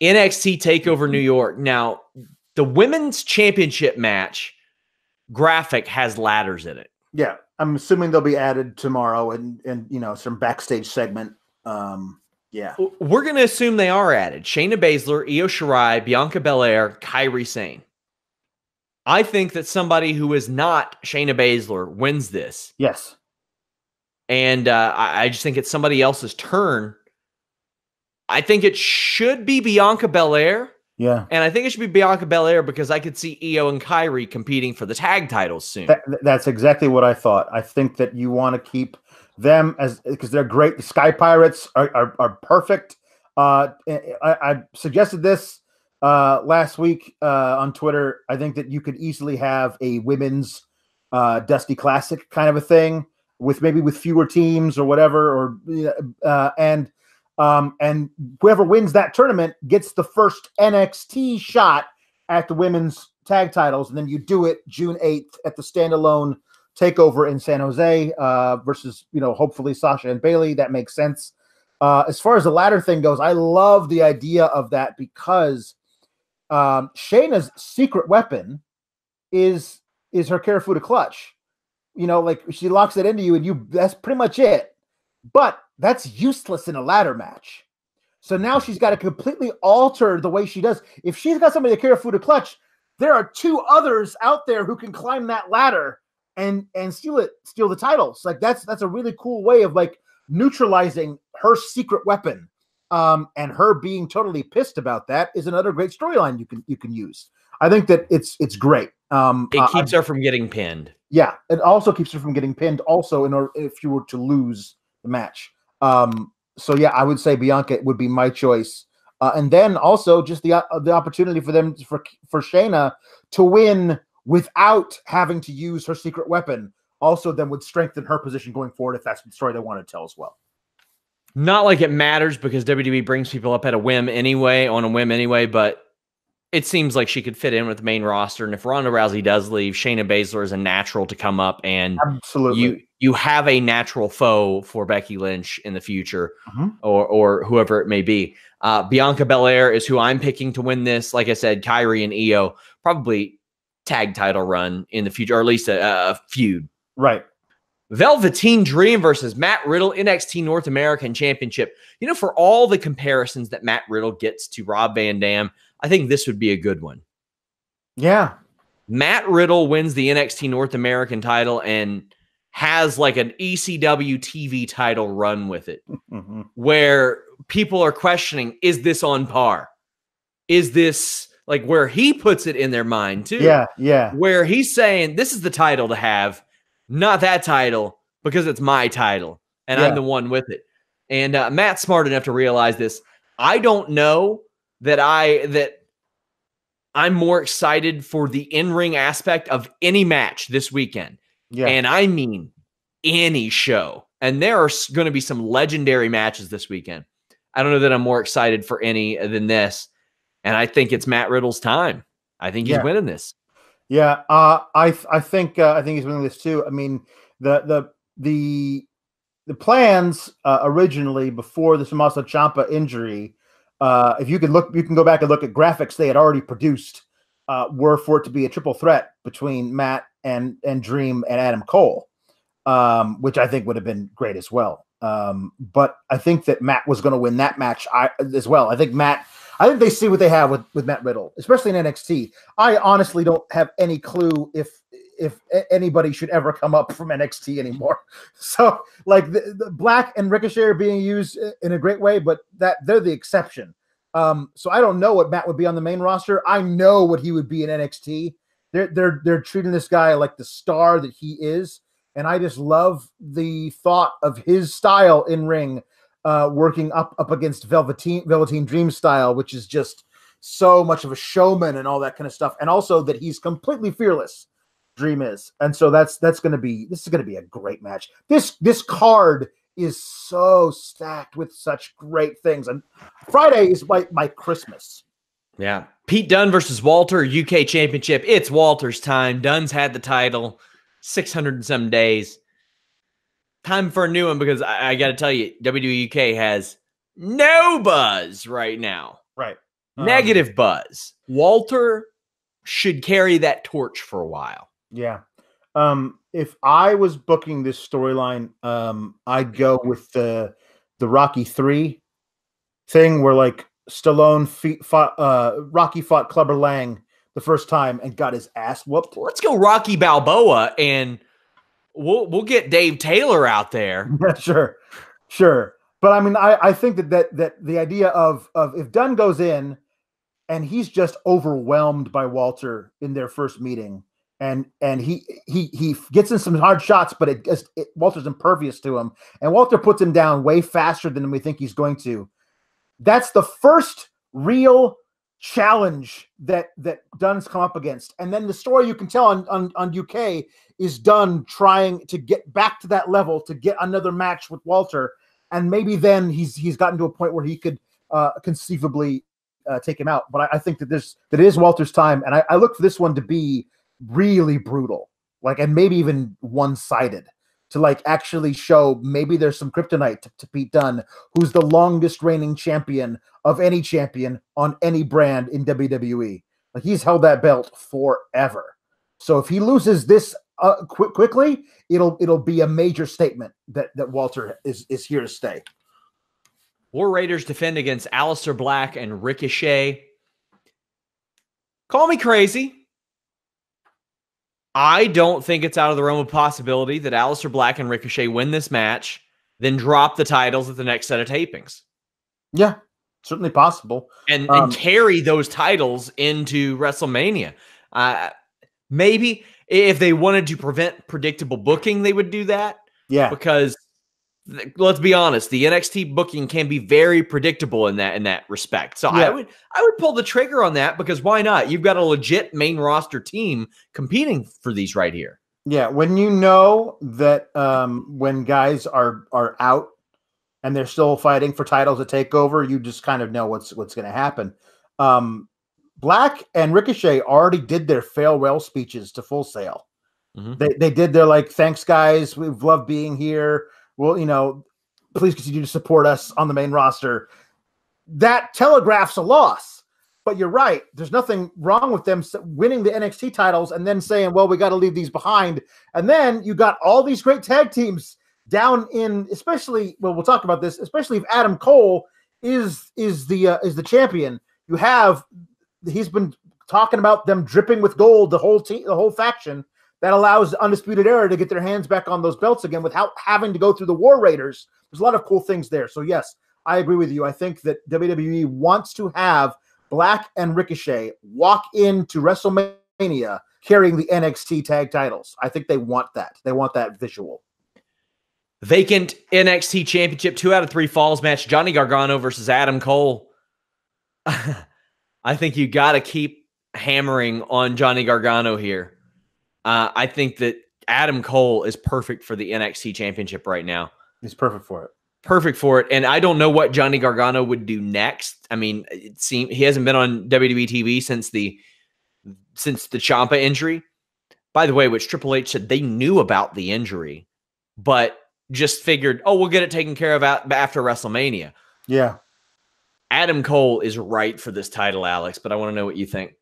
NXT Takeover New York. Now, the women's championship match graphic has ladders in it. Yeah, I'm assuming they'll be added tomorrow, and you know, some backstage segment. Yeah, we're gonna assume they are added. Shayna Baszler, Io Shirai, Bianca Belair, Kairi Sane. I think that somebody who is not Shayna Baszler wins this. Yes, and I just think it's somebody else's turn. I think it should be Bianca Belair. Yeah. And I think it should be Bianca Belair because I could see Io and Kairi competing for the tag titles soon. That's exactly what I thought. I think that you want to keep them as because they're great. The Sky Pirates are perfect. I suggested this last week on Twitter. I think that you could easily have a women's Dusty Classic kind of a thing with maybe with fewer teams or whatever, and whoever wins that tournament gets the first NXT shot at the women's tag titles. And then you do it June 8th at the standalone takeover in San Jose versus, hopefully Sasha and Bayley. That makes sense. As far as the ladder thing goes, I love the idea of that because Shayna's secret weapon is her Karafuda clutch. Like she locks it into you and that's pretty much it. But that's useless in a ladder match. So now she's got to completely alter the way she does. If she's got somebody to Karafuda clutch, there are two others out there who can climb that ladder and steal the titles. Like that's a really cool way of like neutralizing her secret weapon. And her being totally pissed about that is another great storyline you can use. I think that it's great. It keeps her from getting pinned. Yeah, it also keeps her from getting pinned. Also, in order if you were to lose the match. So yeah, I would say Bianca would be my choice. And then also just the opportunity for them for Shayna to win without having to use her secret weapon also then would strengthen her position going forward if that's the story they want to tell as well. Not like it matters because WWE brings people up at a whim anyway, but it seems like she could fit in with the main roster. And if Ronda Rousey does leave, Shayna Baszler is a natural to come up, and absolutely you have a natural foe for Becky Lynch in the future, or whoever it may be. Bianca Belair is who I'm picking to win this. Like I said, Kairi and Io probably tag title run in the future, or at least a feud. Right. Velveteen Dream versus Matt Riddle, NXT North American Championship. For all the comparisons that Matt Riddle gets to Rob Van Dam, I think this would be a good one. Yeah. Matt Riddle wins the NXT North American title and has like an ECW TV title run with it, where people are questioning, is this on par? Is this like where he puts it in their mind too? Yeah. Where he's saying, this is the title to have, not that title, because it's my title and I'm the one with it. And Matt's smart enough to realize this. I don't know that I'm more excited for the in-ring aspect of any match this weekend. Yeah. And I mean any show. And there are going to be some legendary matches this weekend. I don't know that I'm more excited for any than this. And I think it's Matt Riddle's time. I think he's winning this. Yeah, I think he's winning this too. I mean, the plans originally before the Tommaso Ciampa injury, if you can go back and look at graphics they had already produced, were for it to be a triple threat between Matt and Dream and Adam Cole, which I think would have been great as well. But I think that Matt was going to win that match as well. I think they see what they have with Matt Riddle, especially in NXT. I honestly don't have any clue if anybody should ever come up from NXT anymore. So like the Black and Ricochet are being used in a great way, but they're the exception. So I don't know what Matt would be on the main roster. I know what he would be in NXT. They're treating this guy like the star that he is. And I just love the thought of his style in ring, working up against Velveteen Dream style, which is just so much of a showman and all that kind of stuff. And also that he's completely fearless, Dream is. And so this is going to be a great match. This card is so stacked with such great things. And Friday is my Christmas. Yeah. Pete Dunne versus Walter, UK Championship. It's Walter's time. Dunne's had the title 600 and some days. Time for a new one, because I got to tell you, WWE UK has no buzz right now. Right. Negative buzz. Walter should carry that torch for a while. Yeah. If I was booking this storyline, I'd go with the Rocky 3 thing where like Stallone Rocky fought Clubber Lang the first time and got his ass whooped. Let's go Rocky Balboa, and we'll get Dave Taylor out there. Yeah, sure. But I mean, I think that the idea of if Dunne goes in and he's just overwhelmed by Walter in their first meeting, and he gets in some hard shots, but Walter's impervious to him, and Walter puts him down way faster than we think he's going to. That's the first real challenge that Dunne's come up against. And then the story you can tell on UK is Dunne trying to get back to that level to get another match with Walter. And maybe then he's gotten to a point where he could conceivably take him out. But I think that it is Walter's time. And I look for this one to be really brutal, and maybe even one-sided, to actually show maybe there's some kryptonite to Pete Dunne, who's the longest reigning champion of any champion on any brand in WWE. He's held that belt forever. So if he loses this quickly, it'll be a major statement that Walter is here to stay. War Raiders defend against Aleister Black and Ricochet. Call me crazy. I don't think it's out of the realm of possibility that Aleister Black and Ricochet win this match, then drop the titles at the next set of tapings. Yeah, certainly possible. And carry those titles into WrestleMania. Maybe if they wanted to prevent predictable booking, they would do that. Yeah. Because let's be honest, the NXT booking can be very predictable in that respect. So yeah. I would pull the trigger on that, because why not? You've got a legit main roster team competing for these right here. Yeah, when you know that when guys are out and they're still fighting for titles at Takeover, you just kind of know what's going to happen. Black and Ricochet already did their farewell speeches to Full Sail. Mm-hmm. They did their thanks guys, we've loved being here. Well, please continue to support us on the main roster. That telegraphs a loss, but you're right. There's nothing wrong with them winning the NXT titles and then saying, well, we got to leave these behind. And then you got all these great tag teams down in, especially, well, we'll talk about this, especially if Adam Cole is the champion. He's been talking about them dripping with gold, the whole team, the whole faction. That allows Undisputed Era to get their hands back on those belts again without having to go through the War Raiders. There's a lot of cool things there. So, yes, I agree with you. I think that WWE wants to have Black and Ricochet walk into WrestleMania carrying the NXT tag titles. I think they want that. They want that visual. Vacant NXT Championship, 2 out of 3 falls match, Johnny Gargano versus Adam Cole. I think you got to keep hammering on Johnny Gargano here. I think that Adam Cole is perfect for the NXT Championship right now. He's perfect for it. Perfect for it. And I don't know what Johnny Gargano would do next. I mean, it seems he hasn't been on WWE TV since the Ciampa injury. By the way, which Triple H said they knew about the injury, but just figured, we'll get it taken care of after WrestleMania. Yeah. Adam Cole is right for this title, Alex, but I want to know what you think.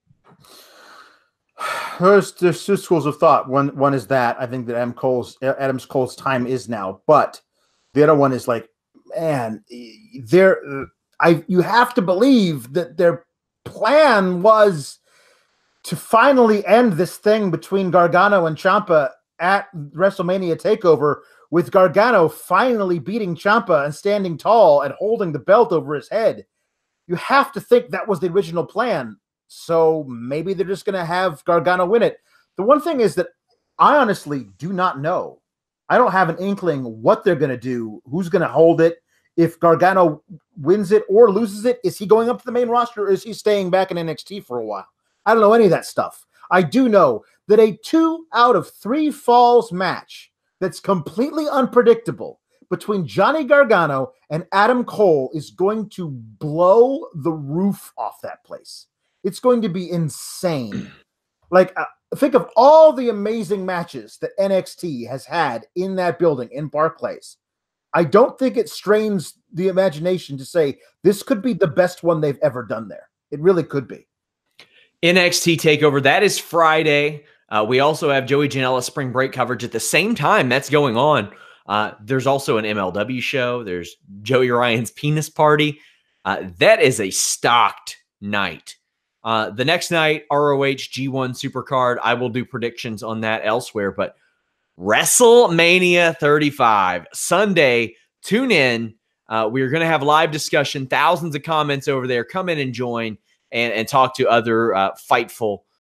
There's two schools of thought. One is that I think that Adam Cole's time is now, but the other one is you have to believe that their plan was to finally end this thing between Gargano and Ciampa at WrestleMania Takeover, with Gargano finally beating Ciampa and standing tall and holding the belt over his head. You have to think that was the original plan. So maybe they're just going to have Gargano win it. The one thing is that I honestly do not know. I don't have an inkling what they're going to do, who's going to hold it. If Gargano wins it or loses it, is he going up to the main roster, or is he staying back in NXT for a while? I don't know any of that stuff. I do know that a 2 out of 3 falls match that's completely unpredictable between Johnny Gargano and Adam Cole is going to blow the roof off that place. It's going to be insane. Think of all the amazing matches that NXT has had in that building, in Barclays. I don't think it strains the imagination to say this could be the best one they've ever done there. It really could be. NXT Takeover, that is Friday. We also have Joey Janela spring break coverage at the same time that's going on. There's also an MLW show. There's Joey Ryan's penis party. That is a stocked night. The next night, ROH G1 Supercard. I will do predictions on that elsewhere, but WrestleMania 35 Sunday. Tune in. We're going to have live discussion, thousands of comments over there. Come in and join and talk to other Fightful